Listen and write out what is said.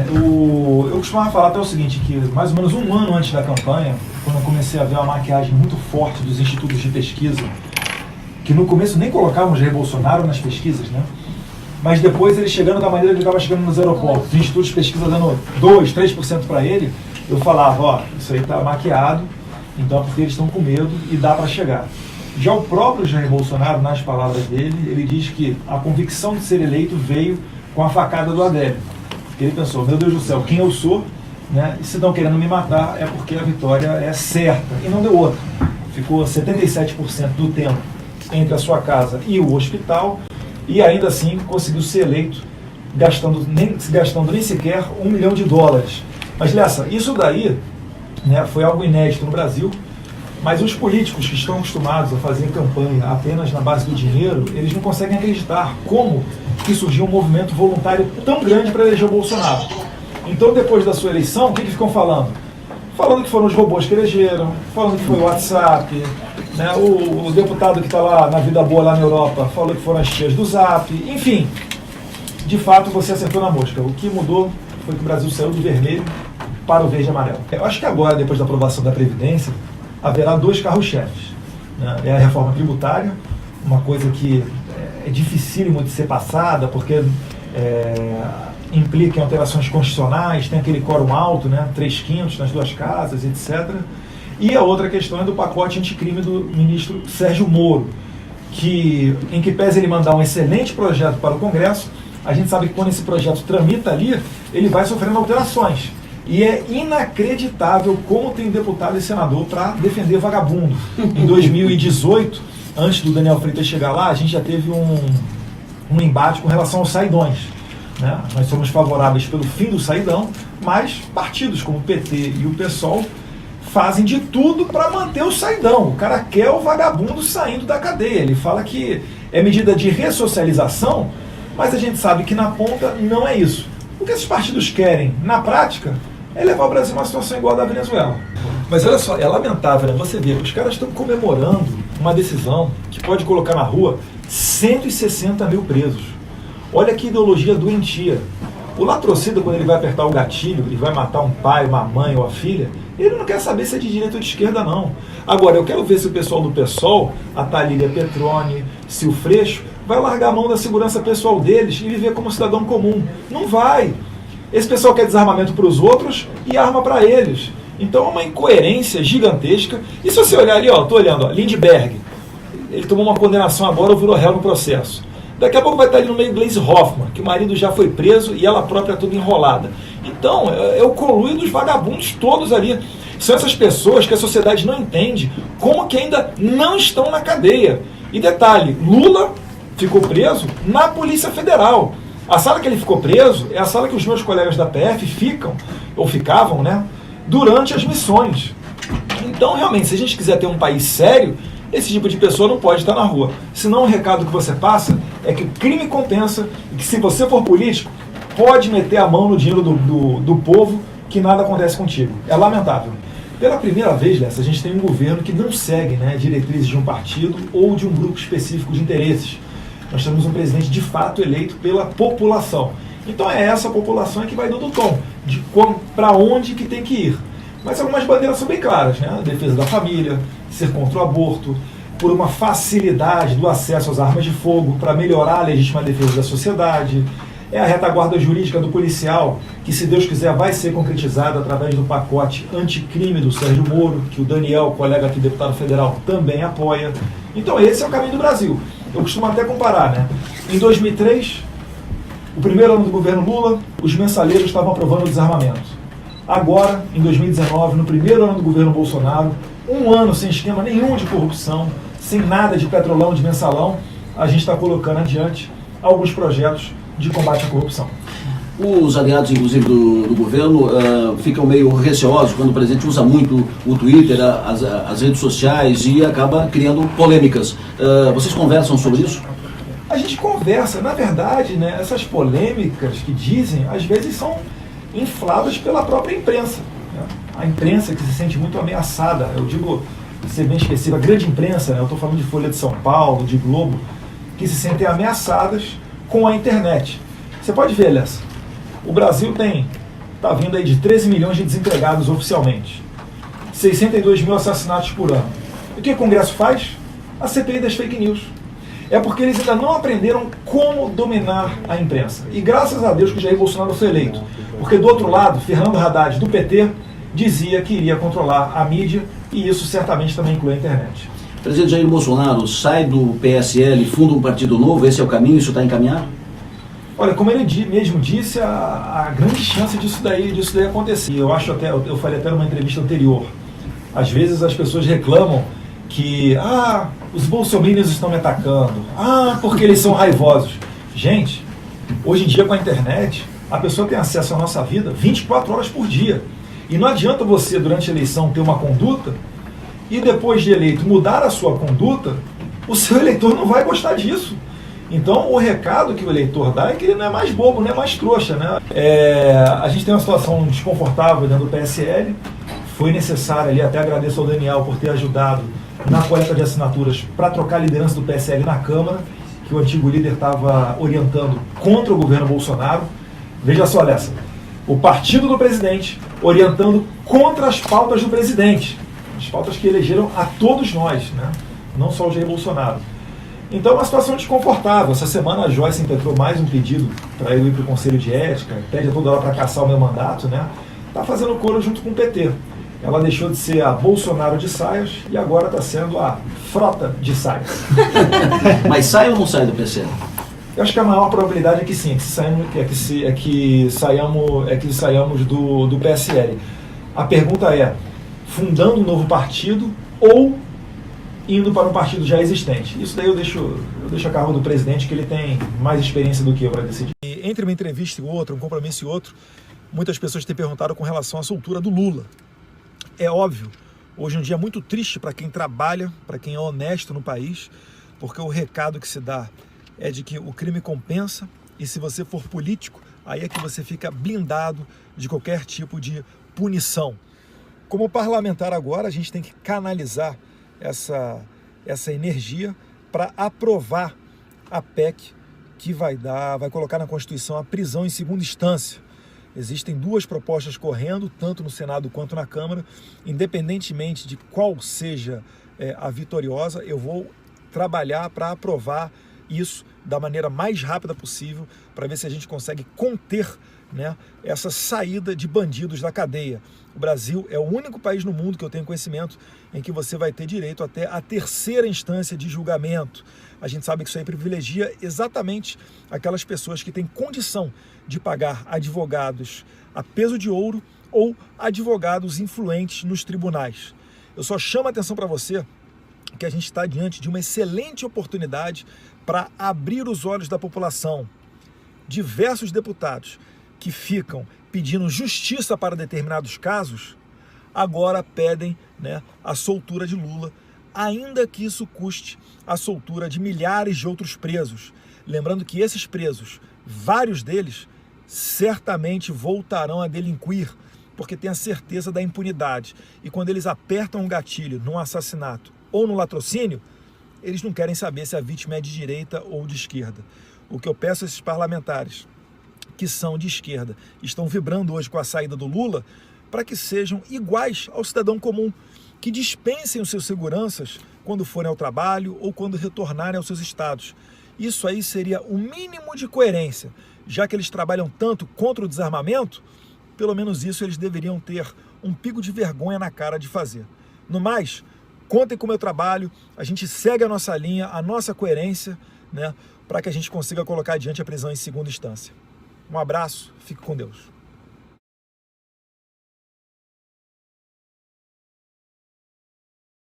Eu costumava falar até o seguinte, que mais ou menos um ano antes da campanha, quando eu comecei a ver uma maquiagem muito forte dos institutos de pesquisa, que no começo nem colocavam Jair Bolsonaro nas pesquisas, né? Mas depois ele chegando da maneira que ele estava chegando nos aeroportos, os institutos de pesquisa dando 2%, 3% para ele, eu falava, ó, isso aí está maquiado, então é porque eles estão com medo e dá para chegar. Já o próprio Jair Bolsonaro, nas palavras dele, ele diz que a convicção de ser eleito veio com a facada do Adélio. Ele pensou, meu Deus do céu, quem eu sou, né? E se estão querendo me matar é porque a vitória é certa. E não deu outra. Ficou 77% do tempo entre a sua casa e o hospital, e ainda assim conseguiu ser eleito, gastando nem sequer $1 milhão. Mas, Lessa, isso daí, né, foi algo inédito no Brasil, mas os políticos que estão acostumados a fazer campanha apenas na base do dinheiro, eles não conseguem acreditar como que surgiu um movimento voluntário tão grande para eleger o Bolsonaro. Então, depois da sua eleição, o que ficam falando? Falando que foram os robôs que elegeram, falando que foi o WhatsApp, né? O deputado que está lá na vida boa lá na Europa falou que foram as tias do Zap, enfim. De fato, você acertou na mosca. O que mudou foi que o Brasil saiu do vermelho para o verde e amarelo. Eu acho que agora, depois da aprovação da Previdência, haverá 2 carros-chefes, né? É a reforma tributária, uma coisa que é dificílimo de ser passada, porque implica em alterações constitucionais, tem aquele quórum alto, né? 3/5 nas 2 casas, etc. E a outra questão é do pacote anticrime do ministro Sérgio Moro, em que pese ele mandar um excelente projeto para o Congresso, a gente sabe que quando esse projeto tramita ali, ele vai sofrendo alterações. E é inacreditável como tem deputado e senador para defender vagabundo. Em 2018, antes do Daniel Freitas chegar lá, a gente já teve um embate com relação aos saidões, né? Nós somos favoráveis pelo fim do saidão, mas partidos como o PT e o PSOL fazem de tudo para manter o saidão. O cara quer o vagabundo saindo da cadeia. Ele fala que é medida de ressocialização, mas a gente sabe que na ponta não é isso. O que esses partidos querem, na prática, é levar o Brasil a uma situação igual a da Venezuela. Mas olha só, é lamentável, né? Você vê, os caras estão comemorando uma decisão que pode colocar na rua 160 mil presos. Olha que ideologia doentia. O latrocida, quando ele vai apertar o gatilho e vai matar um pai, uma mãe ou a filha, ele não quer saber se é de direita ou de esquerda, não. Agora, eu quero ver se o pessoal do PSOL, a Thalília Petroni, se o Freixo, vai largar a mão da segurança pessoal deles e viver como cidadão comum. Não vai. Esse pessoal quer desarmamento para os outros e arma para eles. Então é uma incoerência gigantesca. E se você olhar ali, ó, estou olhando, ó, Lindbergh, ele tomou uma condenação agora ou virou réu no processo. Daqui a pouco vai estar ali no meio Gleisi Hoffmann, que o marido já foi preso e ela própria toda enrolada. Então, é o conluio dos vagabundos todos ali. São essas pessoas que a sociedade não entende como que ainda não estão na cadeia. E detalhe, Lula ficou preso na Polícia Federal. A sala que ele ficou preso é a sala que os meus colegas da PF ficam, ou ficavam, né, durante as missões. Então, realmente, se a gente quiser ter um país sério, esse tipo de pessoa não pode estar na rua. Senão o recado que você passa é que o crime compensa e que se você for político, pode meter a mão no dinheiro do povo que nada acontece contigo. É lamentável. Pela primeira vez, Lessa, a gente tem um governo que não segue, né, diretrizes de um partido ou de um grupo específico de interesses. Nós temos um presidente de fato eleito pela população. Então é essa população que vai dando o tom de para onde que tem que ir. Mas algumas bandeiras são bem claras, né? A defesa da família, ser contra o aborto, por uma facilidade do acesso às armas de fogo para melhorar a legítima defesa da sociedade. É a retaguarda jurídica do policial, que se Deus quiser vai ser concretizada através do pacote anticrime do Sérgio Moro, que o Daniel, colega aqui, deputado federal, também apoia. Então esse é o caminho do Brasil. Eu costumo até comparar, né? Em 2003, o primeiro ano do governo Lula, os mensaleiros estavam aprovando o desarmamento. Agora, em 2019, no primeiro ano do governo Bolsonaro, um ano sem esquema nenhum de corrupção, sem nada de petrolão, de mensalão, a gente está colocando adiante alguns projetos de combate à corrupção. Os aliados, inclusive, do governo ficam meio receosos quando o presidente usa muito o Twitter, as redes sociais e acaba criando polêmicas. Vocês conversam sobre isso? A gente conversa. Na verdade, né, essas polêmicas que dizem, às vezes são infladas pela própria imprensa, né? A imprensa que se sente muito ameaçada. Eu digo, ser bem específico, a grande imprensa, né? Eu estou falando de Folha de São Paulo, de Globo, que se sentem ameaçadas com a internet. Você pode ver, Lessa, o Brasil tem está vindo aí de 13 milhões de desempregados oficialmente, 62 mil assassinatos por ano. E o que o Congresso faz? A CPI das fake news. É porque eles ainda não aprenderam como dominar a imprensa. E graças a Deus que Jair Bolsonaro foi eleito. Porque do outro lado, Fernando Haddad, do PT, dizia que iria controlar a mídia, e isso certamente também inclui a internet. O presidente Jair Bolsonaro sai do PSL e funda um partido novo, esse é o caminho, isso está encaminhado? Olha, como ele mesmo disse, a grande chance disso daí acontecer. Eu falei até numa entrevista anterior, às vezes as pessoas reclamam que os bolsominions estão me atacando, porque eles são raivosos. Gente, hoje em dia com a internet, a pessoa tem acesso à nossa vida 24 horas por dia. E não adianta você, durante a eleição, ter uma conduta e depois de eleito mudar a sua conduta, o seu eleitor não vai gostar disso. Então, o recado que o eleitor dá é que ele não é mais bobo, não é mais trouxa, né? A gente tem uma situação desconfortável dentro do PSL. Foi necessário ali, até agradeço ao Daniel por ter ajudado na coleta de assinaturas para trocar a liderança do PSL na Câmara, que o antigo líder estava orientando contra o governo Bolsonaro. Veja só, Lessa, o partido do presidente orientando contra as pautas do presidente, as pautas que elegeram a todos nós, né? Não só o Jair Bolsonaro. Então é uma situação desconfortável. Essa semana a Joyce impetrou mais um pedido para eu ir para o Conselho de Ética, pede a toda hora para caçar o meu mandato, né? Está fazendo coro junto com o PT. Ela deixou de ser a Bolsonaro de saias e agora está sendo a frota de saias. Mas sai ou não sai do PSL? Eu acho que a maior probabilidade é que sim, que saiamos do PSL. A pergunta é, fundando um novo partido ou indo para um partido já existente? Isso daí eu deixo a cargo do presidente, que ele tem mais experiência do que eu para decidir. E entre uma entrevista e outra, um compromisso e outro, muitas pessoas têm perguntado com relação à soltura do Lula. É óbvio, hoje é um dia muito triste para quem trabalha, para quem é honesto no país, porque o recado que se dá é de que o crime compensa, e se você for político, aí é que você fica blindado de qualquer tipo de punição. Como parlamentar agora, a gente tem que canalizar essa energia para aprovar a PEC que vai colocar na Constituição a prisão em segunda instância. Existem duas propostas correndo, tanto no Senado quanto na Câmara. Independentemente de qual seja a vitoriosa, eu vou trabalhar para aprovar isso da maneira mais rápida possível, para ver se a gente consegue conter, né, essa saída de bandidos da cadeia. O Brasil é o único país no mundo que eu tenho conhecimento em que você vai ter direito até a terceira instância de julgamento. A gente sabe que isso aí privilegia exatamente aquelas pessoas que têm condição de pagar advogados a peso de ouro ou advogados influentes nos tribunais. Eu só chamo a atenção para você que a gente está diante de uma excelente oportunidade para abrir os olhos da população. Diversos deputados que ficam pedindo justiça para determinados casos, agora pedem, né, a soltura de Lula, ainda que isso custe a soltura de milhares de outros presos. Lembrando que esses presos, vários deles, certamente voltarão a delinquir, porque têm a certeza da impunidade. E quando eles apertam um gatilho num assassinato ou no latrocínio, eles não querem saber se a vítima é de direita ou de esquerda. O que eu peço a esses parlamentares que são de esquerda, estão vibrando hoje com a saída do Lula, para que sejam iguais ao cidadão comum, que dispensem os seus seguranças quando forem ao trabalho ou quando retornarem aos seus estados. Isso aí seria o mínimo de coerência, já que eles trabalham tanto contra o desarmamento, pelo menos isso eles deveriam ter um pingo de vergonha na cara de fazer. No mais, contem com o meu trabalho, a gente segue a nossa linha, a nossa coerência, né, para que a gente consiga colocar adiante a prisão em segunda instância. Um abraço, fique com Deus.